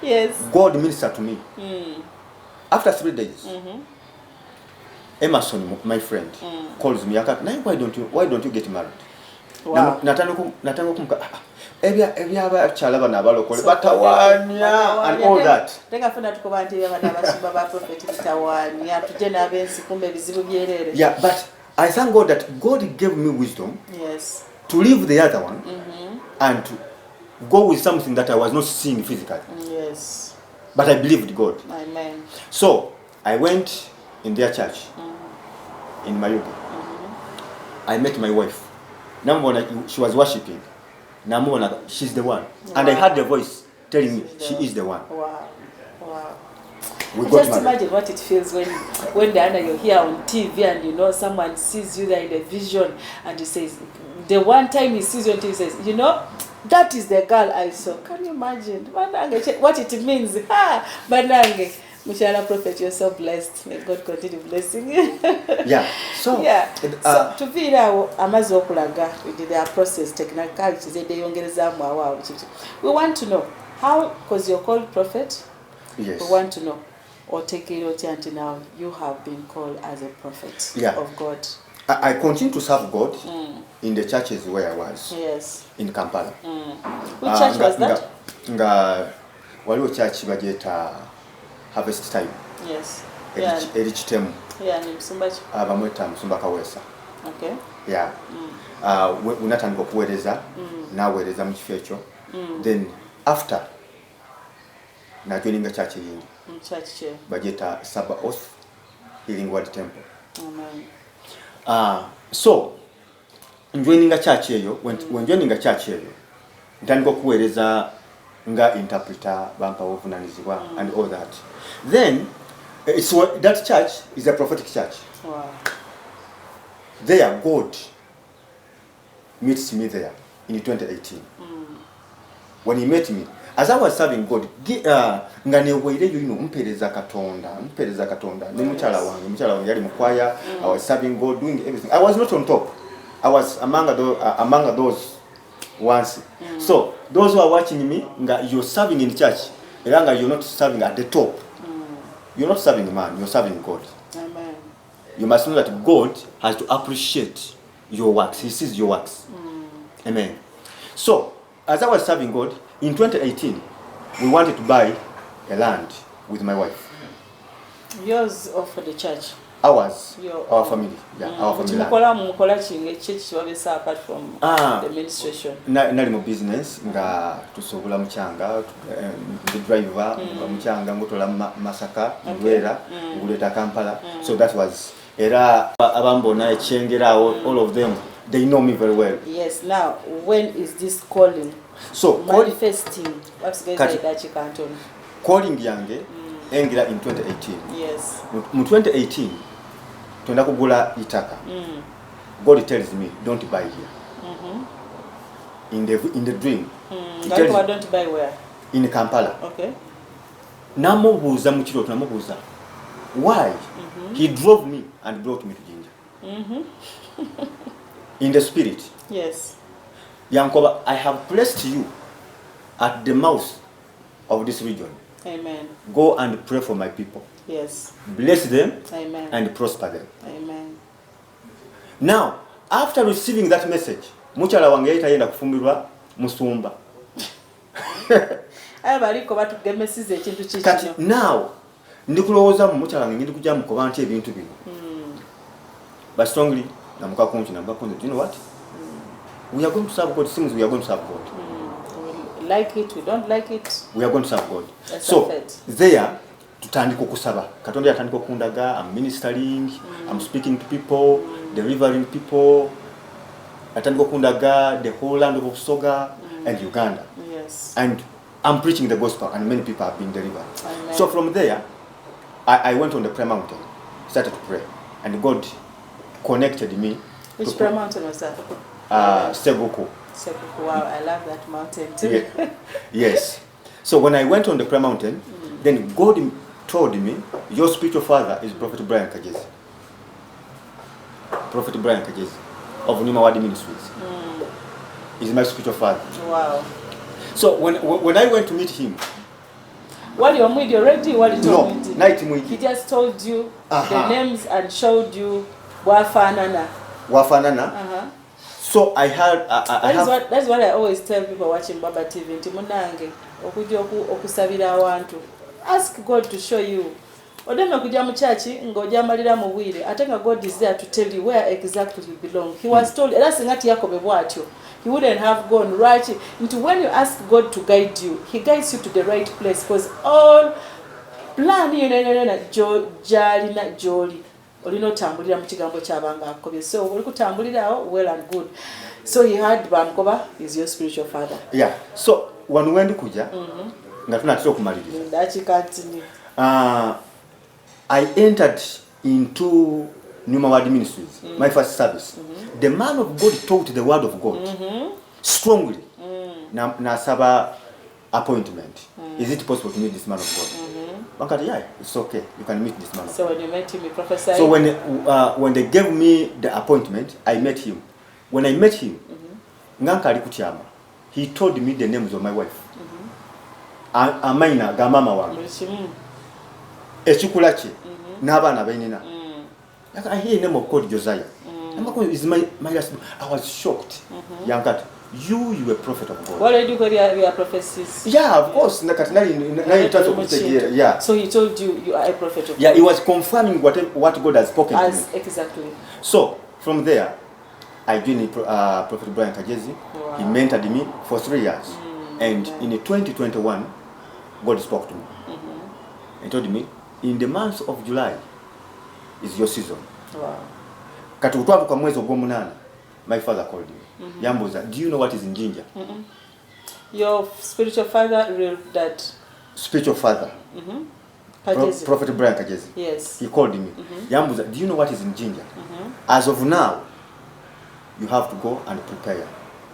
yes, God ministered to me. After 3 days, Emerson, my friend, calls me. Why don't you get married? wow. Natanga kumka ebyaba chalaba nabalokole batawanya and all that. Yeah, but I thank God that God gave me wisdom. Yes. To leave the other one and to go with something that I was not seeing physically. Yes. But I believed God. Amen. So I went in their church in Mayuge. I met my wife. Namona, she was worshiping. Namona, she's the one. Wow. And I heard the voice telling me she is the one. Wow. Wow. Just imagine what it feels when Diana, you're here on TV and you know someone sees you there in a vision and he says, the one time he sees you on TV, he says, you know, that is the girl I saw. Can you imagine? Manange, what it means? Manange. Mushala Prophet, you're so blessed. May God continue blessing you. Yeah. So, yeah. So to be there, amazi okulaga with their process technicalities, we want to know how, because you're called prophet. Yes. We want to know, or take it until now, you have been called as a prophet of God. I continue to serve God in the churches where I was. Yes. In Kampala. Which church was that? Waliwo church bajeta Harvest Time. Yes. Erichitemu. Yeah, ni Msumbachi. Bamweta Msumba Kawesa. Okay. Yeah. Unatandika kuweereza naweereza mu kifo ekyo. Then after najoininga church yindi. Church bajeta Sabaoth Healing Word Temple. Amen. So joininga church eyo, when joininga church eyo ntandika kuweereza nga interpreter bampa obuvunanyizibwa and all that. Then that church is a prophetic church. Wow. There God meets me there in 2018. When he met me, as I was serving God, nga neweire yuno mpereza katonda ni muchala wange yali mukwaya. I was serving God, doing everything. I was not on top. I was among those ones. So those who are watching me, you're serving in church, you're not serving at the top. You're not serving man, you're serving God. Amen. You must know that God has to appreciate your works. He sees your works. Amen. So as I was serving God in 2018, we wanted to buy a land with my wife. Yours or for the church? Ours. Our family. Yeah, our family. Apart from the administration. Nali mu business nga tusobola muchanga, the driver muchanga ngotola Masaka Ndwera nguleta Kampala. So that was era abambona echengera, all of them, they know me very well. Yes. Now when is this calling? So manifesting. What's going to that you can't own? Calling yange engira in 2018. Yes. Mu 2018 twenda kugula itaka. God tells me don't buy here. In the dream. He tells me, don't buy where? In Kampala. Okay. Namubuuza mu kiro namubuuza. Why? He drove me and brought me to Jinja. In the spirit. Yes. Yankoba, I have placed you at the mouth of this region. Amen. Go and pray for my people. Yes. Bless them. Amen. And prosper them. Amen. Now, after receiving that message, muchala wange yayita kufumbirwa Musumba. Kati now, ndikulowooza mu muchala wange ngindi kujja mukoba nti ebintu bino. But strongly, namuka kunchi, you know what? We are going to serve God. Things we are going to serve God. We like it, we don't like it. We are going to serve God. That's so there, tutandika kusaba. Katonda yatandika kundaga. I'm ministering. I'm speaking to people, delivering people. Atandika kundaga the whole land of Busoga and Uganda. Yes. And I'm preaching the gospel, and many people have been delivered. Amen. So from there, I went on the prayer mountain, started to pray, and God connected me. Which prayer mountain was that? Seguku. Wow, I love that mountain too. Yeah. Yes. So when I went on the prayer mountain, then God told me, your spiritual father is Prophet Brian Kagezi. Prophet Brian Kagezi of Nima Wadi Ministries. He's my spiritual father. Wow. So when I went to meet him, what you already what you told me? Night he just told you the names and showed you Wafanana. So I had that's what I always tell people watching Baba TV. Ntimunange okujja okusabira abantu. Ask God to show you. Odema kujja mu church ng'ojja malira mu bwire. Ate nga God is there to tell you where exactly you belong. He was told era singati Yakobe bwatyo. He wouldn't have gone right into when you ask God to guide you. He guides you to the right place because all plan jolly. Olino tambulira mu kigambo ky'abanga akobye. So oli kutambulirawo well and good. So he had Bamkoba is your spiritual father. Yeah. So when went kuja nga tunatira okumaliriza. That continue. I entered into Numa Wadi Ministries, my first service. The man of God taught the word of God strongly. Nasaba appointment. Is it possible to meet this man of God? Bankati, yeah, it's okay. You can meet this man. So when you met him, he prophesied. So when they gave me the appointment, I met him. When I met him, he told me the names of my wife. Amaina gamama wangu. Echukulachi n'abaana benina. I hear the name of God Josiah. Is my husband. I was shocked. Yankati, you were a prophet of God. What did you call your prophecies? Yeah, of course. Yeah. So he told you are a prophet of God. Yeah, he was confirming what God has spoken to me. Exactly. So from there, I joined Prophet Brian Kagezi. Wow. He mentored me for 3 years. And in 2021, God spoke to me. He told me, in the month of July is your season. Wow. Katutwavu kwa mwezi ogw'omunana, my father called me. Yambuza, do you know what is in ginger? Your spiritual father revealed that. Spiritual father. Prophet Brian Kagezi. Yes. He called me. Yambuza, do you know what is in ginger? As of now, you have to go and prepare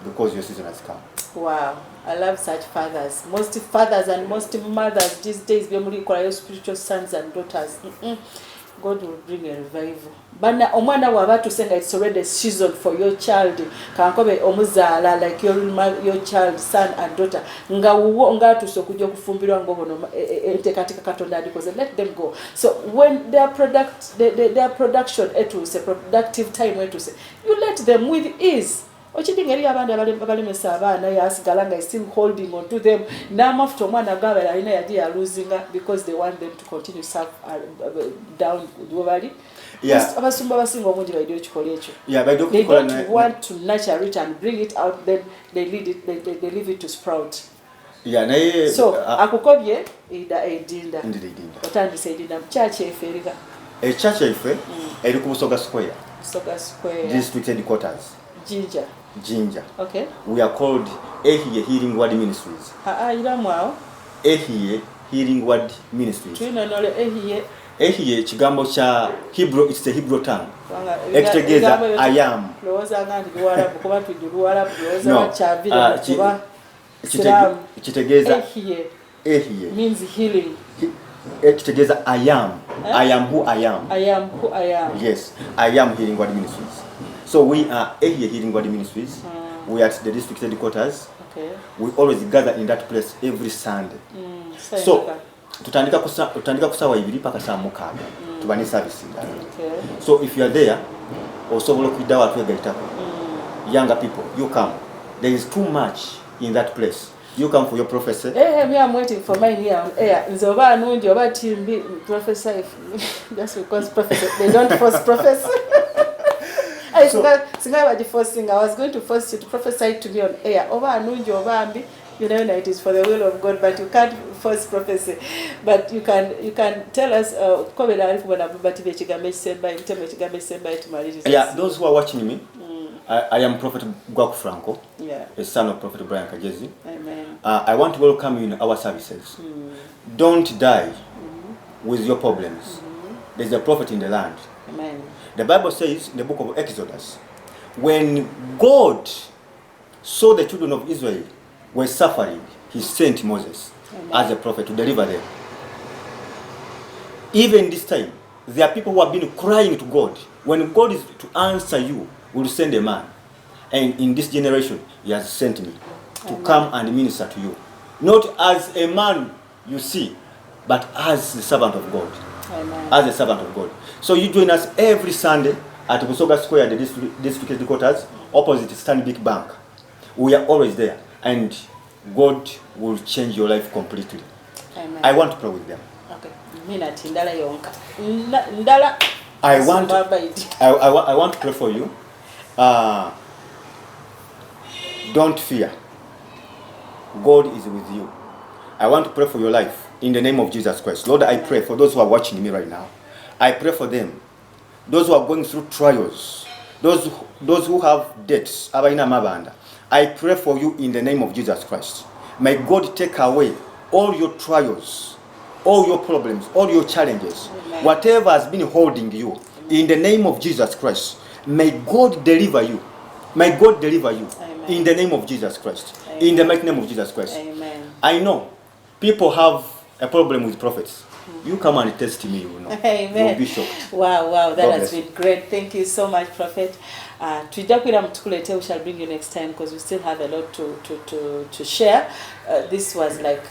because your season has come. Wow. I love such fathers. Most fathers and most mothers these days, your spiritual sons and daughters. God will bring a revival. Bana omwana wabatu senga it's already a season for your child. Kankobe omuzala like your child, son and daughter. Nga uwo nga tusokujo kufumbirwa ngobono ente katika katonda because let them go. So when their production etuse productive time etuse, you let them with ease. Ochidingeri abandi abalemesa abaana yasigala is still holding on to them. Namafuta omwana gabala ina yadi losing because they want them to continue serve down globally. Yeah. Abasumba basinga omungi baidyo ekikola ekyo. Yeah, they don't want to nurture it and bring it out, then they leave it to sprout. Yeah, naye so akukobye edinda. Ndidinda. Otandise edinda church eferika. Church efe eri ku Busoga Square. Busoga Square. District headquarters. Ginger. Okay. We are called Ehie Healing Word Ministries. Iramwao. Ehie Healing Word Ministries. Twinonole Ehie. Ehie kigambo cha Hebrew, it's a Hebrew tongue. Ekitegeeza I am. Loza ngandi Luarabu kuba tujuruarabu loza chavira kuba. Ekitegeeza Ehie means healing. Ekitegeeza I am. I am who I am. I am who I am. Yes, I am Healing Word Ministries. So we are Ehie Healing Word Ministries. We are at the district headquarters. Okay. We always gather in that place every Sunday. So tutandika kusawa ibiri paka saa mukaaga tubani service ndala. Okay. So if you are there osobola kwida watu egaitako. Younger people, you come. There is too much in that place. You come for your prophecy. Me I'm waiting for mine here on air. Nzoba nungi oba timbi prophesy just because prophecy they don't force prophecy. I was going to force you to prophesy to me on air. Over anungi oba ambi, you know it is for the will of God, but you can't force prophecy. But you can tell us yeah, those who are watching me, I am Prophet Gwaku, a son of Prophet Brian Kagezi. Amen. I want to welcome you in our services. Don't die with your problems. There's a prophet in the land. Amen. The Bible says in the book of Exodus, when God saw the children of Israel were suffering, he sent Moses as a prophet to deliver them. Even this time, there are people who have been crying to God. When God is to answer you, will send a man. And in this generation, he has sent me to come and minister to you. Not as a man you see, but as the servant of God. Amen. As a servant of God. So you join us every Sunday at Busoga Square, the district headquarters, opposite Stanbic Bank. We are always there. And God will change your life completely. Amen. I want to pray with them. Okay. I want to pray for you. Don't fear. God is with you. I want to pray for your life in the name of Jesus Christ. Lord, I pray for those who are watching me right now. I pray for them. Those who are going through trials. Those who have debts. I pray for you in the name of Jesus Christ. May God take away all your trials, all your problems, all your challenges. Amen. Whatever has been holding you, in the name of Jesus Christ, may God deliver you. May God deliver you. Amen. In the name of Jesus Christ. Amen. In the mighty name of Jesus Christ. Amen. I know people have a problem with prophets. You come and test me, you know. Amen. You'll be shocked. Wow, that has been great. Thank you so much, Prophet. We shall bring you next time because we still have a lot to share. This was like,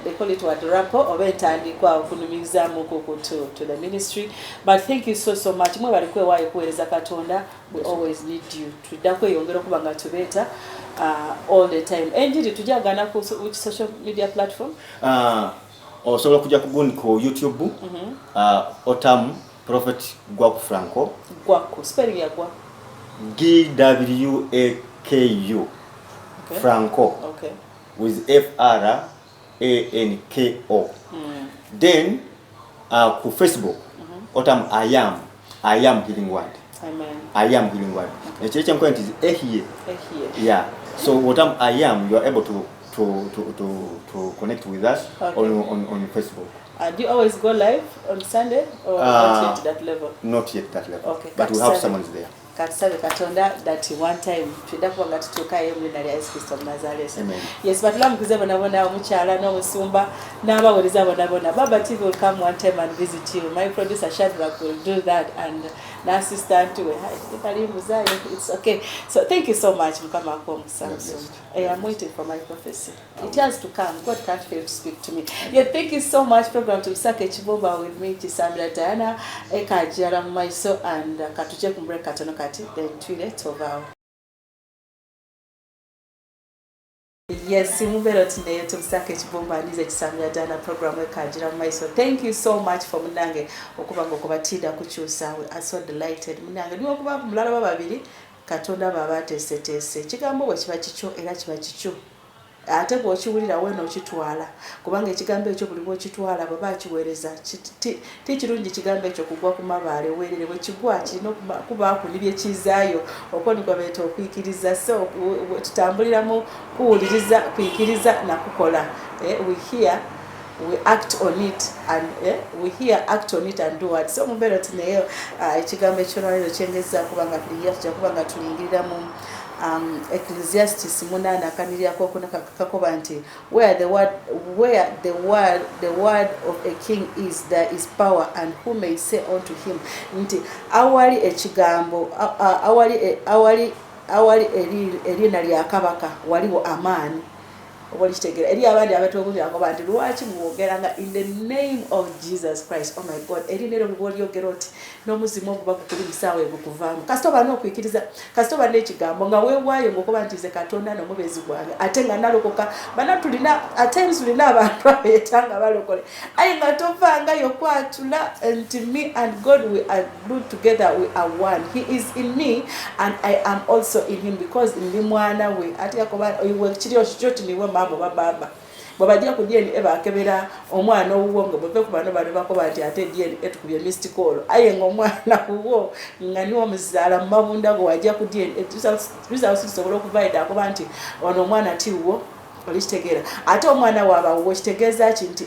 they call it what, rapport or to the ministry. But thank you so much. We always need you. All the time. And which social media platform? Osobola kujja kugundi ku YouTube, Otam Prophet Gwaku Franco. Gwaku, spelling ya Gwaku. Gwaku. Okay. Franco. Okay. With Franko. Then ku Facebook, Otam I am healing word. Amen. I am healing word. The church point is Ehie. Yeah. So Otam I am, you are able to connect with us. Okay. on Facebook. Do you always go live on Sunday or not yet that level? Not yet that level. Okay. But we have someone there. Katusabe Katonda that one time tudakuwa tutuka yemu na Yesu Kristo Nazareth. Amen. Yes, but lamukize bona omukyala n'omusumba n'abawuliriza bona Baba TV will come one time and visit you. My producer Shadrach will do that, and the assistant to it's okay. So thank you so much, Mukama Kom Samson. I am waiting for my prophecy. It has to come. God can't fail to speak to me. Yeah, thank you so much. Program to Okuyitibwa with me, Chisambira Diana, Eka Jara Maiso, and Katuje Kumbre Katono Kati, then Twile Tovao. Yes, Simubero today to Okuyitibwa and Chisambira Diana program Eka Jara Maiso. Thank you so much for Munange Okubango Kubatida Kuchusa. We are so delighted. Munange, do Okuba Mulala Babiri. Katonda baba tese kigambo bwe kiba kicho era kiba kicho ate bw'okiwulira wena okitwala kubanga ekigambo ekyo buli bw'okitwala baba akiweereza tikirungi kigambo ekyo kugwa ku mabaale weerere bwe kigwa kirina kuba kulibye kizaayo okwonikwa beeta okuyikiriza so tutambuliramu kuwuliriza kuyikiriza na kukola we act on it and act on it and do what so mubero tuneyo ekigambo ekyo kyengeza kubanga kubanga tulingirira mu Ecclesiastes 8:4 where the word of a king is, there is power, and who may say unto him nti awali ekigambo awali erina lya kabaka waliwo amaani Eli abandi abatobuza ngo bantu lwaki muwogeranga in the name of Jesus Christ. Oh my God, eli nero bwoliyogera oti n'omuzimu oguba kuli bisawe gukuvaamu kasitoba n'okuyikiriza kasitoba n'ekigambo nga weewaayo ng'okuba nti ze Katonda n'omubezi gwange ate nga nalokoka bana tulina at times tulina abantu abeetanga balokole aye nga tovanga yokwatula nti me and God we are glued together, we are one. He is in me and I am also in him because ndi mwana we ate yakoba iwe kiriyo kyoti niwe mabo baba babajja kudyeni ebakebera omwana owuwo bwe ku bano bakoba ati ate dyeni etukubye mystical aye ng'omwana uwo nga niwo muzaala mabunda go wajja kudyeni tusasobola okuvaida akoba nti ono omwana ti uwo olitegeera ate omwana waaba okitegeeza ki nti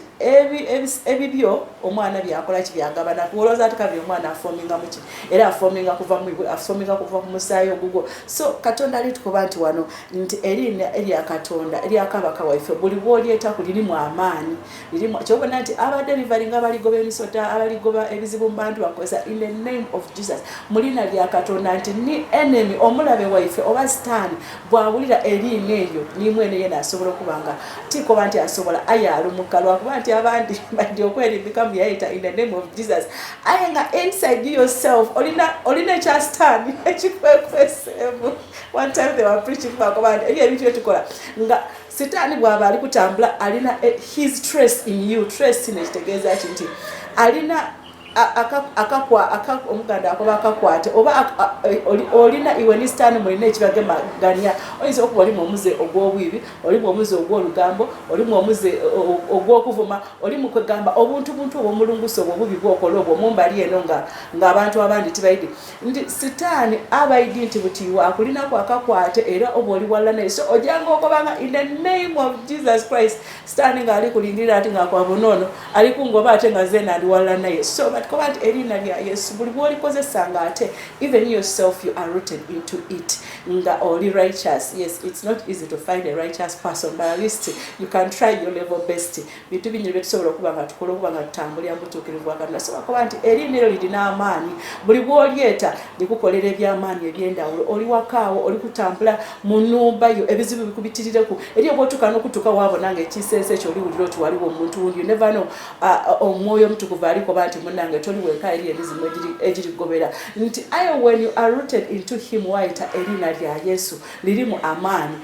ebibyo omwana byakola ki byagabana kuolooza ate kabiri omwana afoominga muki era afoominga kuva ku musaayi ogugwo so katonda alitukuba nti wano nti erinnya erya katonda erya kabaka waife buli bw'olyeta kulirimu amaanyi kyobona nti abadelivari nga baligoba emisota abaligoba ebizibu mu bantu bakozesa in the name of Jesus mu linnya lya katonda nti ni enemy omulabe waife oba sitaani bw'awulira erinnya eryo nimwene yena asobola okubanga tikoba nti asobola ayalumuka lwakuba nti abandi badi okwerimbika muyayita in the name of Jesus aye nga inside yourself olina ekyasitaani ekikwekweseemu. One time they were preaching bakoba nti ebintu byetukola nga sitaani bw'aba ali kutambula alina his trace in you. Trace nekitegeeza ki nti alina omuganda akoba akakwate oba olina iwe ni sitaani mulina ekibagemaganya oyinza okuba olimu omuze ogw'obwibi olimu omuze ogw'olugambo olimu omuze ogw'okuvuma olimu kwegamba obuntu obw'omulungusa obwo obubi bwokola obwo mumbali eno ng'abantu abandi tibayidi nti sitaani abayidi nti butiiwa akulinaku akakwate era oba oli walla naye so ojanga okobanga in the name of Jesus Christ sitaani ng'ali kulingirira ati ng'akwabonoono ali kungoba ate nga zeena ali walla naye so kuba nti erinnya lya Yesu buli bw'olikozesanga ate even yourself you are rooted into it nga oli righteous. Yes, it's not easy to find a righteous person but at least you can try your level best bintu bingi byetusobola okuba nga tukola okuba nga tutambulira mu butuukirivu bwa Katonda so kuba nti erinnya eryo lirina amaanyi buli bw'olyeta likukolera ebyamaanyi eby'endawulo oli wakaawo oli kutambula mu nnumba yo ebizibu bikubitirireku eri obwotuuka n'okutuuka waabona nga ekisense ekyo oliwulira oti waliwo omuntu wundi you never know omwoyo omutukuvu alikoba nti munnange toli weka eri ebizibu egirigobera nti aye when you are rooted into him wayita erinnya lya Yesu lirimu amaanyi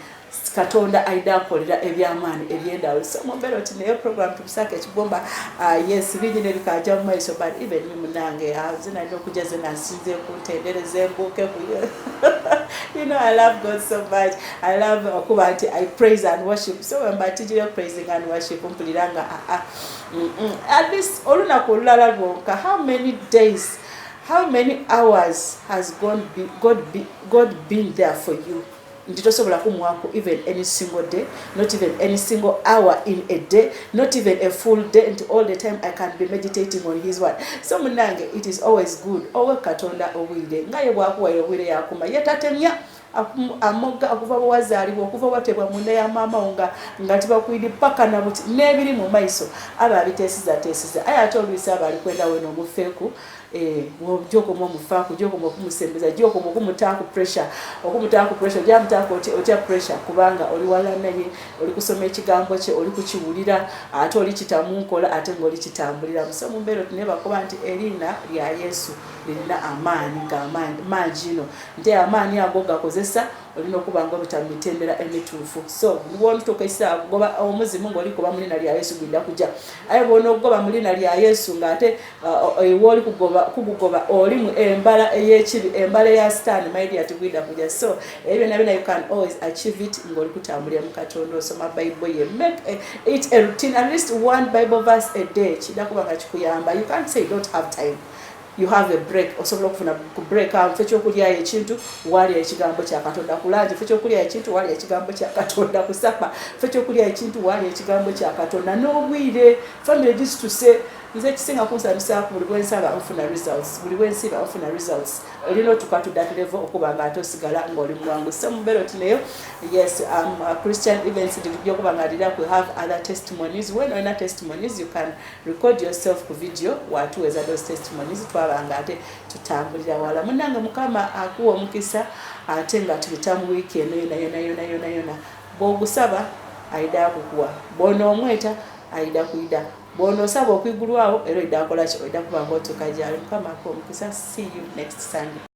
katonda aida akolera ebyamaanyi ebyendawulo so mumbeera oti naye program tukusaka ekigomba yes binyine bikajja mu maiso but even munange zinalina okujja zena nsinze kuntendereza embuuke you know I love God so much. I love okuba nti I praise and worship so when batijire praising and worship mpuliranga at least olunaku olulala lwonka how many days how many hours has God been there for you? Nditosobola kumwako even any single day, not even any single hour in a day, not even a full day, and all the time I can be meditating on his word. So munange it is always good owe katonda owire ngaye bwakuwa yowire yakuma yetatemya amoga akuva bwazaalibwa okuva watebwa munda ya maama nga tibakwidi paka na buti n'ebiri mu maiso aba abiteesiza aye ate olwisa aba alikwenda we n'omufeeku joko mu mufaku joko mu kumusembeza joko mu kumutaaku pressure jamutaaku otya pressure kubanga oli wala naye oli kusoma ekigambo kye oli kukiwulira ate oli kitamunkola ate ng'oli kitambulira musomo mbero tuneba kuba nti erinnya lya Yesu lirina amaanyi ng'amaanyi nti amaanyi ago gakozesa olina okuba nga obita mu mitendera emituufu so bw'otuuka goba omuzimu ng'oli kuba mu linnya lya Yesu gwidda kujja aye bw'ona okugoba mu linnya lya Yesu ng'ate oli kugugoba oli mu embala ey'ekibi embala ya sitaani maidi ati gwidda kujja so ebyo nabyo you can always achieve it ng'oli kutambulira mu Katonda osoma Bible ye make it a routine at least one Bible verse a day kidda kuba nga kikuyamba you can't say you don't have time. You have a break osobola okufuna ku break fecho kulya ekintu wali ekigambo kya Katonda kulanje fecho kulya ekintu wali ekigambo kya Katonda kusapa fecho kulya ekintu wali ekigambo kya Katonda n'obwire family just to say nze kisinga kunsanyusa buli bwensaba nfuna results olino tukatudda level okuba nga atosigala ng'oli mwangu so mubero tineyo yes Christian events did kuba nga dira ku have other testimonies when on testimonies you can record yourself ku video watuweza those testimonies twabanga ate tutambulira wala munange mukama akuwa omukisa ate nga tubita mu weekend yona bw'ogusaba aida kukuwa bona omweta aida kuida bono sabo kwigulwawo ero idakola kyo idakuba ngo tukajali mukama ko mukisa see you next Sunday.